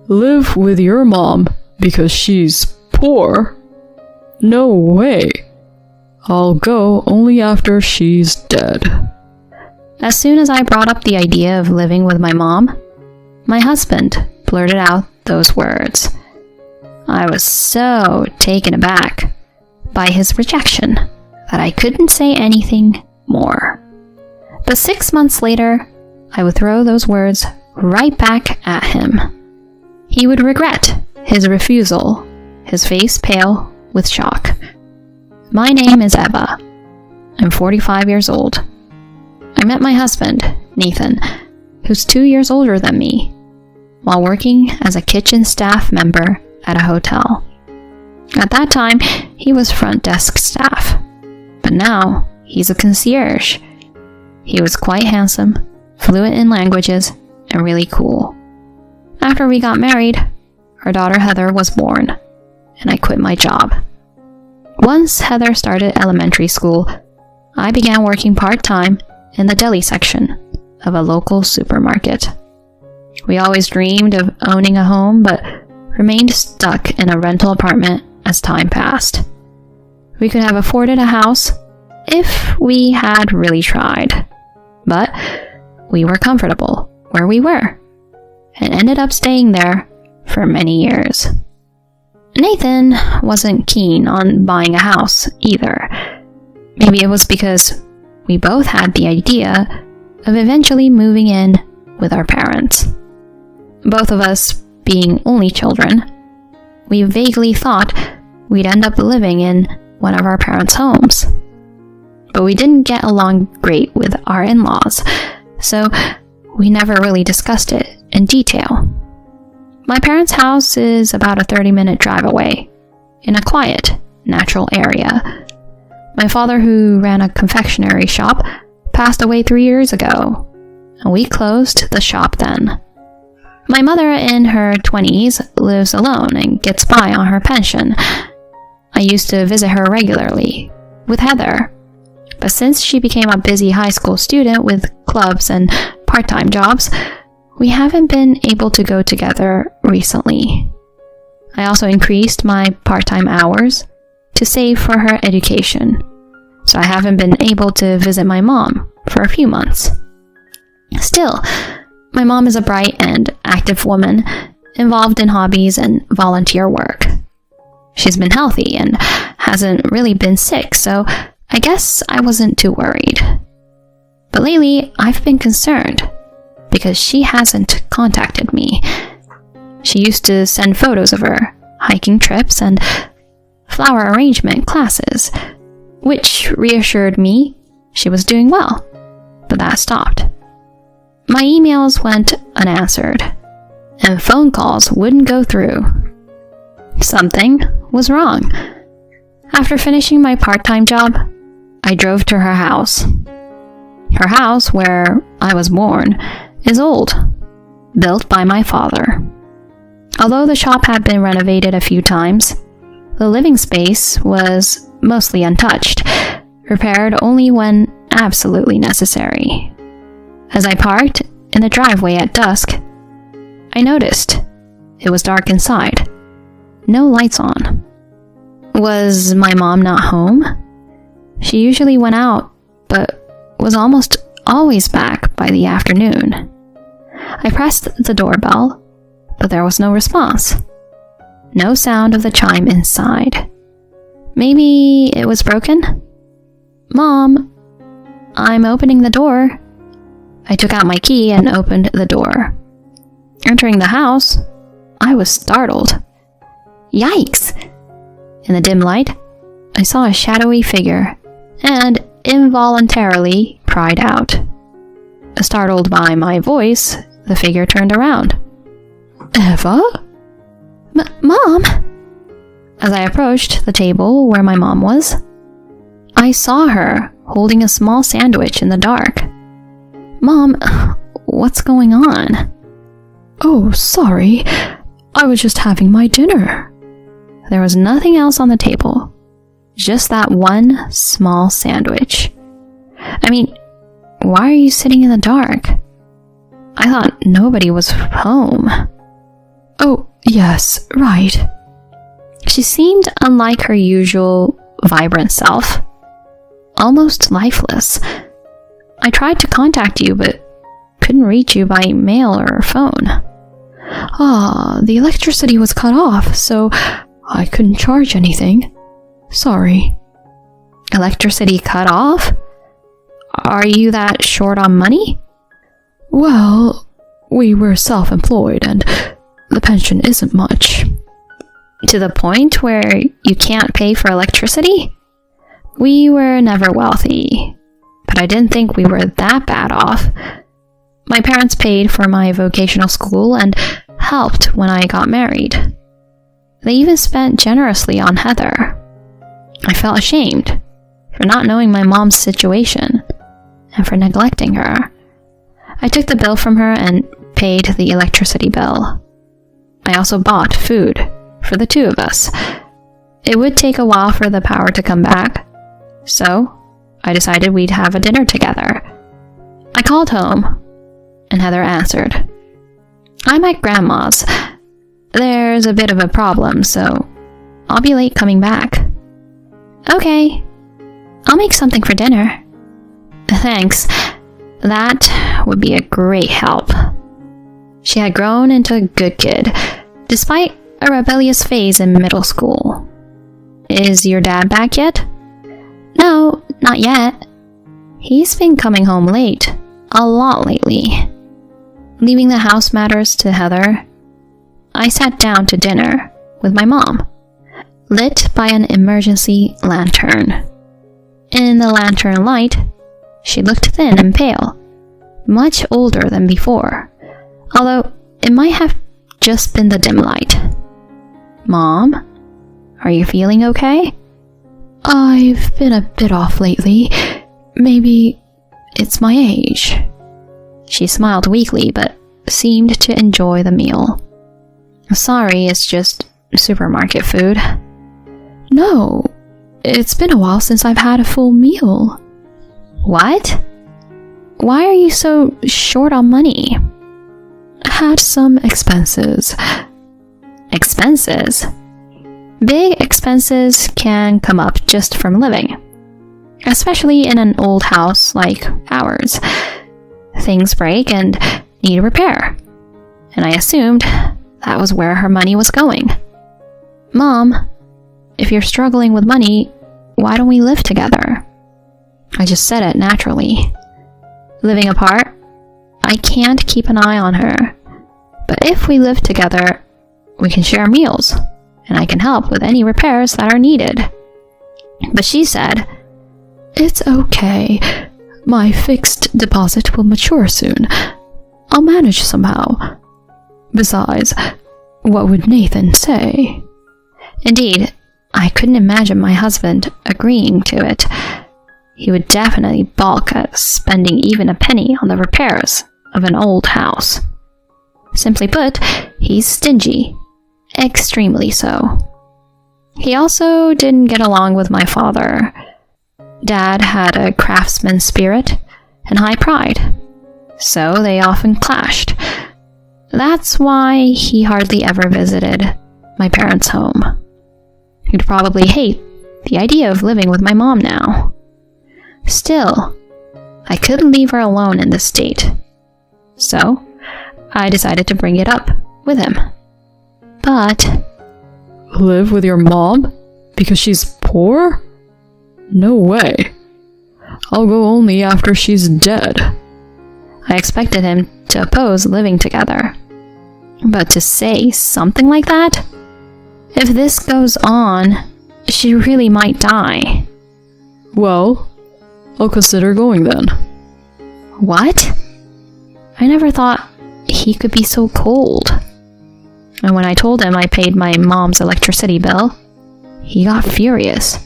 live with your mom because she's poor? No way. I'll go only after she's dead." As soon as I brought up the idea of living with my mom, my husband blurted out those words. I was so taken aback by his rejection that I couldn't say anything more. But 6 months later, I would throw those words right back at him. He would regret his refusal, his face pale with shock. My name is Eva. I'm 45 years old. I met my husband, Nathan, who's 2 years older than me, while working as a kitchen staff member at a hotel. At that time, he was front desk staff, but now he's a concierge. He was quite handsome, fluent in languages, and really cool. After we got married, our daughter Heather was born, and I quit my job. Once Heather started elementary school, I began working part-time in the deli section of a local supermarket. We always dreamed of owning a home, but remained stuck in a rental apartment as time passed. We could have afforded a house if we had really tried, but we were comfortable where we were and ended up staying there for many years. Nathan wasn't keen on buying a house either. Maybe it was because we both had the idea of eventually moving in with our parents. Both of us being only children, we vaguely thought we'd end up living in one of our parents' homes. But we didn't get along great with our in-laws, so we never really discussed it in detail. My parents' house is about a 30-minute drive away, in a quiet, natural area. My father, who ran a confectionery shop, passed away 3 years ago, and we closed the shop then. My mother, in her 20s, lives alone and gets by on her pension. I used to visit her regularly, with Heather, but since she became a busy high school student with clubs and part-time jobs, we haven't been able to go together recently. I also increased my part-time hours to save for her education, so I haven't been able to visit my mom for a few months. Still, my mom is a bright and active woman involved in hobbies and volunteer work. She's been healthy and hasn't really been sick, so I guess I wasn't too worried. But lately, I've been concerned because she hasn't contacted me. She used to send photos of her hiking trips and flower arrangement classes, which reassured me she was doing well, but that stopped. My emails went unanswered, and phone calls wouldn't go through. Something was wrong. After finishing my part-time job, I drove to her house. Her house, where I was born, is old, built by my father. Although the shop had been renovated a few times, the living space was mostly untouched, repaired only when absolutely necessary. As I parked in the driveway at dusk, I noticed it was dark inside. No lights on. Was my mom not home? She usually went out, but was almost always back by the afternoon. I pressed the doorbell, but there was no response. No sound of the chime inside. Maybe it was broken? "Mom, I'm opening the door." I took out my key and opened the door. Entering the house, I was startled. Yikes! In the dim light, I saw a shadowy figure and involuntarily cried out. Startled by my voice, the figure turned around. "Eva? Mom?" As I approached the table where my mom was, I saw her holding a small sandwich in the dark. "Mom, what's going on?" "Oh, sorry. I was just having my dinner." There was nothing else on the table, just that one small sandwich. I mean, why are you sitting in the dark? I thought nobody was home. "Oh, Yes, right. She seemed unlike her usual vibrant self, almost lifeless. I tried to contact you, but couldn't reach you by mail or phone. The electricity was cut off, so I couldn't charge anything. Sorry. Electricity cut off? Are you that short on money? Well, we were self-employed and the pension isn't much. To the point where you can't pay for electricity? We were never wealthy, but I didn't think we were that bad off. My parents paid for my vocational school and helped when I got married. They even spent generously on Heather. I felt ashamed for not knowing my mom's situation and for neglecting her. I took the bill from her and paid the electricity bill. I also bought food for the two of us. It would take a while for the power to come back, so I decided we'd have a dinner together. I called home, and Heather answered. I'm at Grandma's. There's a bit of a problem, so I'll be late coming back. Okay, I'll make something for dinner. Thanks. That would be a great help. She had grown into a good kid, despite a rebellious phase in middle school. Is your dad back yet? No, not yet. He's been coming home late, a lot lately. Leaving the house matters to Heather, I sat down to dinner with my mom, lit by an emergency lantern. In the lantern light, she looked thin and pale, much older than before, although it might have just been the dim light. Mom, are you feeling okay? I've been a bit off lately. Maybe it's my age. She smiled weakly, but seemed to enjoy the meal. Sorry, it's just supermarket food. No, it's been a while since I've had a full meal. What? Why are you so short on money? I had some expenses. Expenses? Big expenses can come up just from living, especially in an old house like ours. Things break and need repair, and I assumed that was where her money was going. Mom, if you're struggling with money, why don't we live together? I just said it naturally. Living apart, I can't keep an eye on her, but if we live together, we can share meals, and I can help with any repairs that are needed. But she said, It's okay. My fixed deposit will mature soon. I'll manage somehow. Besides, what would Nathan say? Indeed, I couldn't imagine my husband agreeing to it. He would definitely balk at spending even a penny on the repairs of an old house. Simply put, he's stingy. Extremely so. He also didn't get along with my father. Dad had a craftsman spirit and high pride, so they often clashed. That's why he hardly ever visited my parents' home. He'd probably hate the idea of living with my mom now. Still, I couldn't leave her alone in this state, so I decided to bring it up with him. But... Live with your mom? Because she's poor? No way. I'll go only after she's dead. I expected him to oppose living together. But to say something like that? If this goes on, she really might die. Well, I'll consider going then. What? I never thought he could be so cold. And when I told him I paid my mom's electricity bill, he got furious.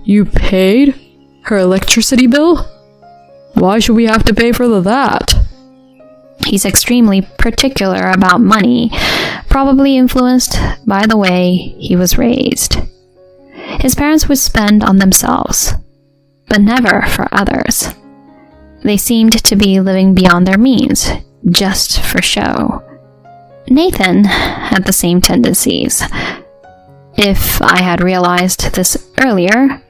You paid her electricity bill? Why should we have to pay for that? He's extremely particular about money, probably influenced by the way he was raised. His parents would spend on themselves, but never for others. They seemed to be living beyond their means, just for show. Nathan had the same tendencies. If I had realized this earlier,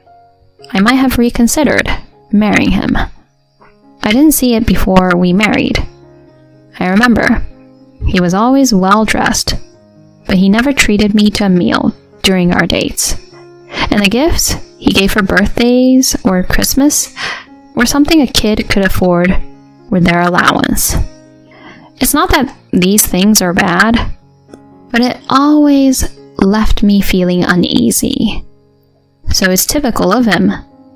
I might have reconsidered marrying him. I didn't see it before we married. I remember, he was always well dressed, but he never treated me to a meal during our dates. And the gifts he gave for birthdays or Christmas were something a kid could afford with their allowance. It's not that these things are bad, but it always left me feeling uneasy. So it's typical of him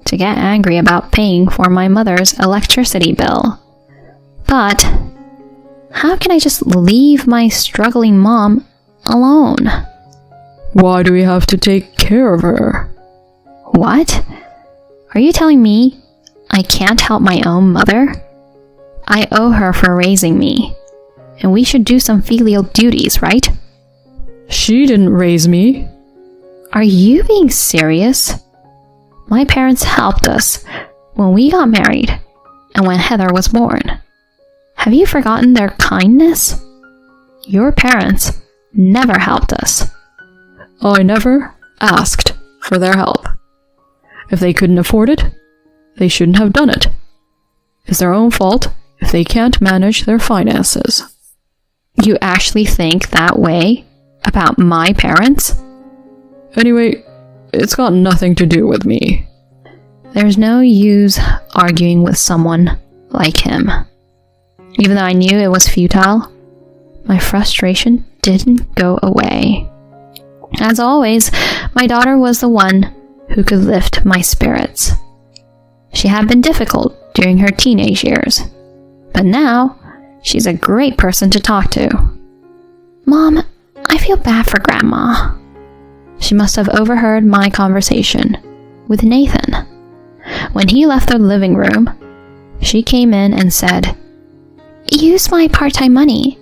to get angry about paying for my mother's electricity bill. But how can I just leave my struggling mom alone? Why do we have to take care of her? What? Are you telling me I can't help my own mother? I owe her for raising me, and we should do some filial duties, right? She didn't raise me. Are you being serious? My parents helped us when we got married and when Heather was born. Have you forgotten their kindness? Your parents never helped us. I never asked for their help. If they couldn't afford it, they shouldn't have done it. It's their own fault if they can't manage their finances. You actually think that way about my parents? Anyway, it's got nothing to do with me. There's no use arguing with someone like him. Even though I knew it was futile, my frustration didn't go away. As always, my daughter was the one who could lift my spirits. She had been difficult during her teenage years, but now she's a great person to talk to. Mom, I feel bad for Grandma. She must have overheard my conversation with Nathan. When he left the living room, she came in and said, "Use my part-time money.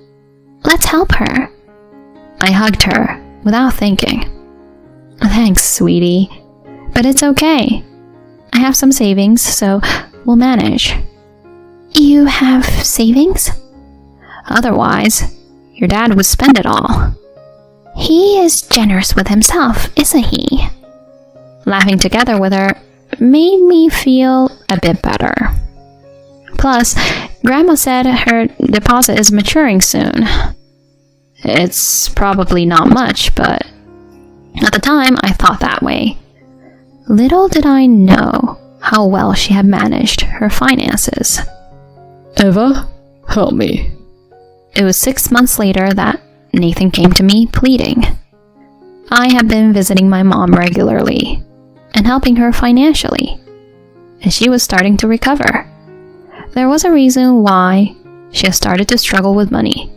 Let's help her." I hugged her without thinking. "Thanks, sweetie, but it's okay. I have some savings, so we'll manage." You have savings? Otherwise, your dad would spend it all. He is generous with himself, isn't he? Laughing together with her made me feel a bit better. Plus, Grandma said her deposit is maturing soon. It's probably not much, but at the time I thought that way. Little did I know how well she had managed her finances. Eva, help me. It was 6 months later that Nathan came to me pleading. I had been visiting my mom regularly and helping her financially, and she was starting to recover. There was a reason why she had started to struggle with money,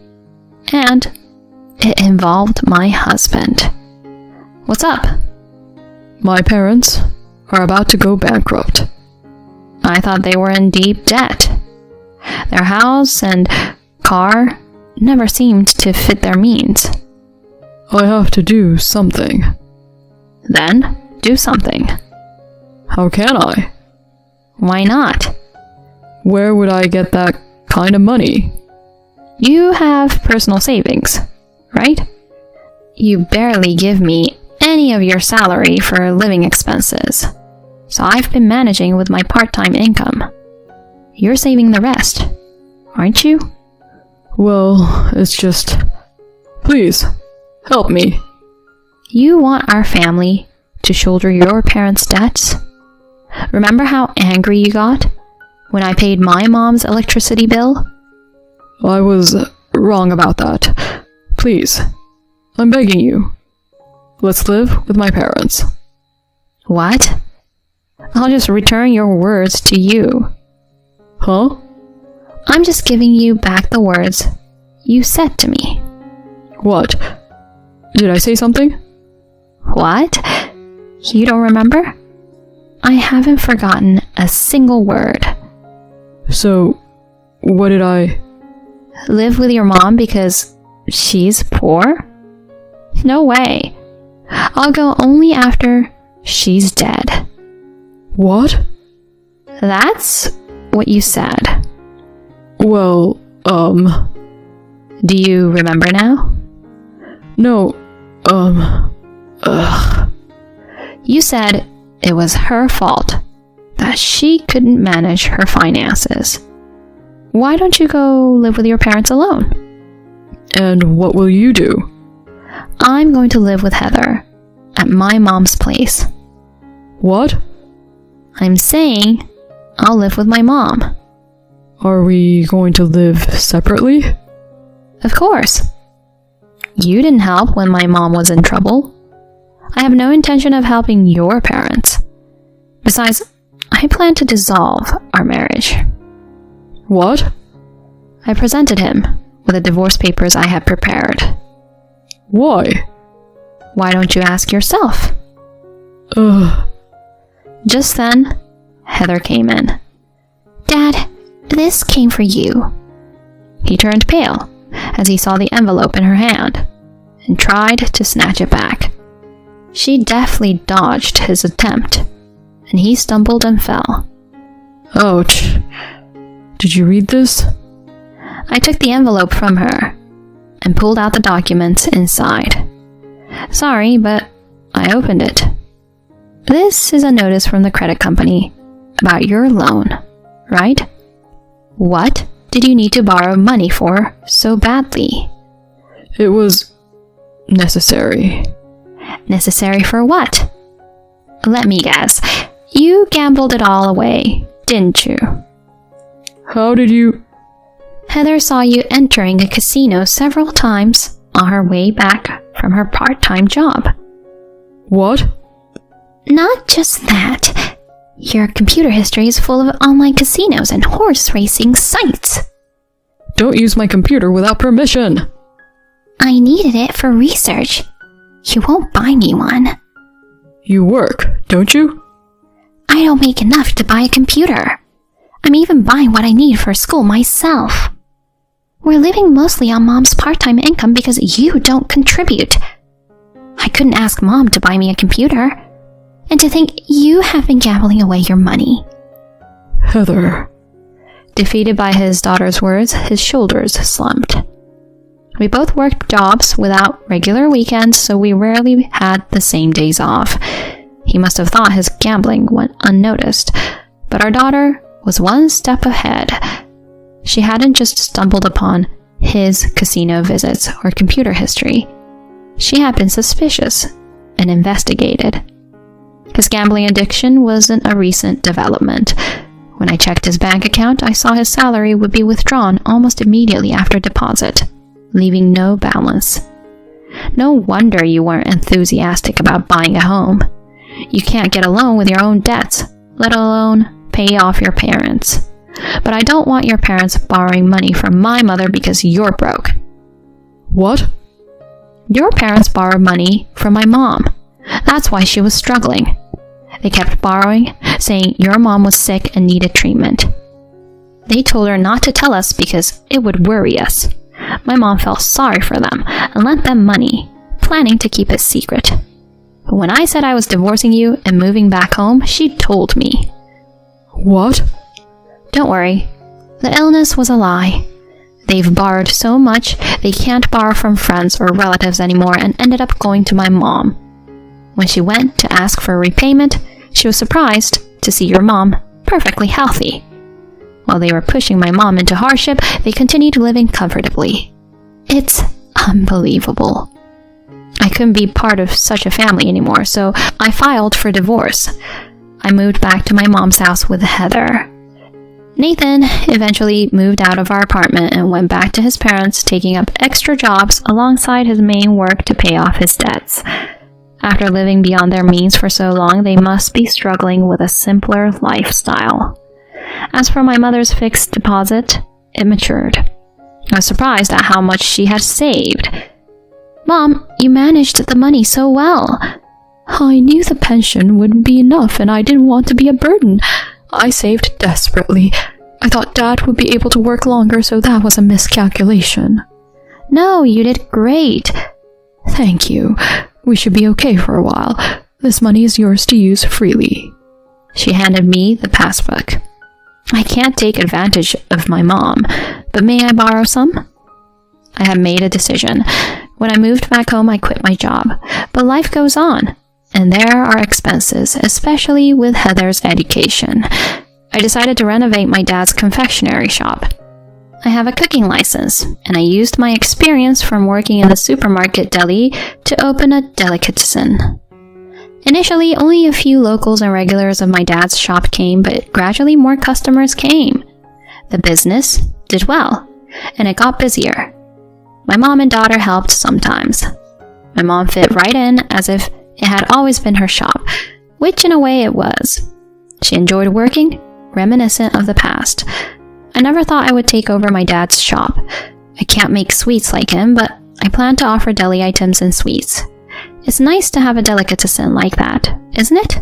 and it involved my husband. What's up? My parents are about to go bankrupt. I thought they were in deep debt. Their house and car never seemed to fit their means. I have to do something. Then, do something. How can I? Why not? Where would I get that kind of money? You have personal savings, right? You barely give me any of your salary for living expenses, so I've been managing with my part-time income. You're saving the rest, aren't you? Well, it's just... Please, help me. You want our family to shoulder your parents' debts? Remember how angry you got when I paid my mom's electricity bill? I was wrong about that. Please, I'm begging you. Let's live with my parents. What? I'll just return your words to you. Huh? I'm just giving you back the words you said to me. What? Did I say something? What? You don't remember? I haven't forgotten a single word. So, what did I... Live with your mom because she's poor? No way. I'll go only after she's dead. What? That's what you said. Well, Do you remember now? No, You said it was her fault that she couldn't manage her finances. Why don't you go live with your parents alone? And what will you do? I'm going to live with Heather at my mom's place. What? I'm saying I'll live with my mom. Are we going to live separately? Of course. You didn't help when my mom was in trouble. I have no intention of helping your parents. Besides, I plan to dissolve our marriage. What? I presented him with the divorce papers I had prepared. Why? Why don't you ask yourself? Ugh. Just then, Heather came in. Dad, this came for you. He turned pale as he saw the envelope in her hand and tried to snatch it back. She deftly dodged his attempt, and he stumbled and fell. Ouch. Did you read this? I took the envelope from her and pulled out the documents inside. Sorry, but I opened it. This is a notice from the credit company about your loan, right? What did you need to borrow money for so badly? It was necessary. Necessary for what? Let me guess. You gambled it all away, didn't you? How did you... Heather saw you entering a casino several times on her way back from her part-time job. What? Not just that. Your computer history is full of online casinos and horse racing sites. Don't use my computer without permission. I needed it for research. You won't buy me one. You work, don't you? I don't make enough to buy a computer. I'm even buying what I need for school myself. We're living mostly on Mom's part-time income because you don't contribute. I couldn't ask Mom to buy me a computer. And to think you have been gambling away your money. Heather. Defeated by his daughter's words, his shoulders slumped. We both worked jobs without regular weekends, so we rarely had the same days off. He must have thought his gambling went unnoticed, but our daughter was one step ahead. She hadn't just stumbled upon his casino visits or computer history. She had been suspicious and investigated. His gambling addiction wasn't a recent development. When I checked his bank account, I saw his salary would be withdrawn almost immediately after deposit, leaving no balance. No wonder you weren't enthusiastic about buying a home. You can't get a loan with your own debts, let alone pay off your parents. But I don't want your parents borrowing money from my mother because you're broke. What? Your parents borrowed money from my mom. That's why she was struggling. They kept borrowing, saying your mom was sick and needed treatment. They told her not to tell us because it would worry us. My mom felt sorry for them and lent them money, planning to keep it secret. But when I said I was divorcing you and moving back home, she told me. What? Don't worry. The illness was a lie. They've borrowed so much they can't borrow from friends or relatives anymore and ended up going to my mom. When she went to ask for repayment, she was surprised to see your mom perfectly healthy. While they were pushing my mom into hardship, they continued living comfortably. It's unbelievable. I couldn't be part of such a family anymore, so I filed for divorce. I moved back to my mom's house with Heather. Nathan eventually moved out of our apartment and went back to his parents, taking up extra jobs alongside his main work to pay off his debts. After living beyond their means for so long, they must be struggling with a simpler lifestyle. As for my mother's fixed deposit, it matured. I was surprised at how much she had saved. Mom, you managed the money so well. I knew the pension wouldn't be enough and I didn't want to be a burden. I saved desperately. I thought Dad would be able to work longer, so that was a miscalculation. No, you did great. Thank you. We should be okay for a while. This money is yours to use freely. She handed me the passbook. I can't take advantage of my mom, but may I borrow some? I had made a decision. When I moved back home, I quit my job. But life goes on, and there are expenses, especially with Heather's education. I decided to renovate my dad's confectionery shop. I have a cooking license, and I used my experience from working in the supermarket deli to open a delicatessen. Initially, only a few locals and regulars of my dad's shop came, but gradually more customers came. The business did well, and it got busier. My mom and daughter helped sometimes. My mom fit right in as if it had always been her shop, which in a way it was. She enjoyed working, reminiscent of the past. I never thought I would take over my dad's shop. I can't make sweets like him, but I plan to offer deli items and sweets. It's nice to have a delicatessen like that, isn't it?